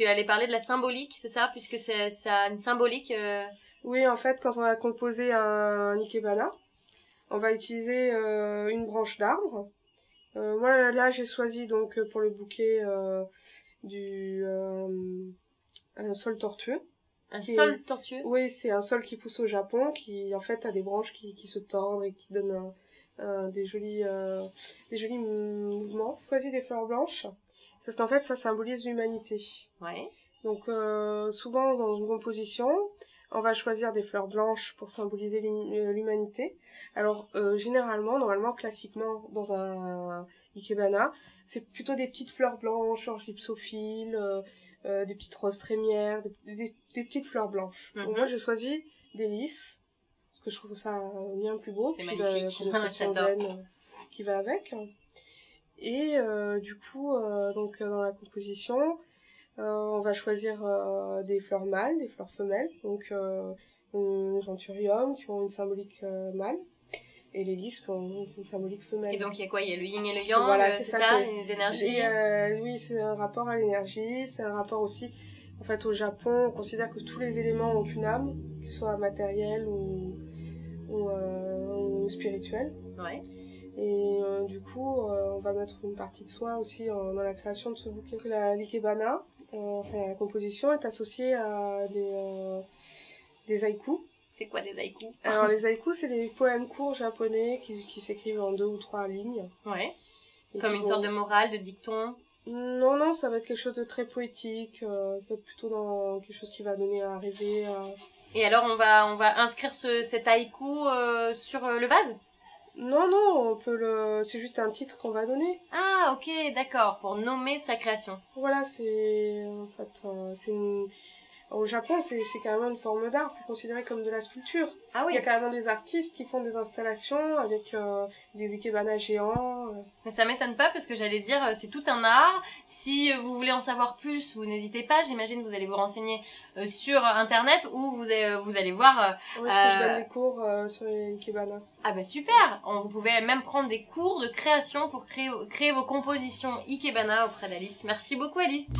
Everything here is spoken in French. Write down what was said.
tu allais parler de la symbolique, c'est ça? Puisque ça a une symbolique. Oui, en fait, quand on va composer un ikebana, on va utiliser une branche d'arbre. Moi, là, j'ai choisi donc pour le bouquet un saule tortueux. Un saule tortueux? Oui, c'est un saule qui pousse au Japon, qui en fait a des branches qui se tordent et qui donnent des jolis mouvements. J'ai choisi des fleurs blanches, parce qu'en fait, ça symbolise l'humanité. Ouais. Donc, souvent, dans une composition, on va choisir des fleurs blanches pour symboliser l'humanité. Alors, normalement, classiquement, dans un ikebana, c'est plutôt des petites fleurs blanches, genre gypsophile, des petites roses trémières, des petites fleurs blanches. Donc, moi, j'ai choisi des lys, parce que je trouve ça bien plus beau. C'est magnifique. La connotation zen qui va avec. Et du coup, dans la composition, on va choisir des fleurs mâles, des fleurs femelles, donc les anthuriums qui ont une symbolique mâle, et les lys qui ont une symbolique femelle. Et donc il y a quoi? Il y a le yin et le yang, voilà, c'est ça, les énergies. Oui, c'est un rapport à l'énergie, c'est un rapport aussi, en fait, au Japon, on considère que tous les éléments ont une âme, qu'ils soient matériels ou spirituels. Ouais. Et du coup, on va mettre une partie de soi aussi dans la création de ce bouquet. L'ikebana, la composition est associée à des haïkus. C'est quoi des haïkus? Alors les haïkus, c'est des poèmes courts japonais qui s'écrivent en 2 ou 3 lignes. Ouais. Comme une sorte de morale, de dicton? Non, ça va être quelque chose de très poétique, peut-être plutôt dans quelque chose qui va donner à rêver. Et alors on va inscrire cet haïku sur le vase? Non, c'est juste un titre qu'on va donner. Ah, ok, d'accord, pour nommer sa création. Voilà, au Japon, c'est carrément une forme d'art, c'est considéré comme de la sculpture. Ah oui. Il y a carrément des artistes qui font des installations avec des ikebana géants. Mais ça m'étonne pas parce que j'allais dire, c'est tout un art. Si vous voulez en savoir plus, vous n'hésitez pas. J'imagine que vous allez vous renseigner sur Internet ou vous allez voir... Oui, parce que je donne des cours sur les ikebana. Ah bah super. Vous pouvez même prendre des cours de création pour créer vos compositions ikebana auprès d'Alice. Merci beaucoup Alice.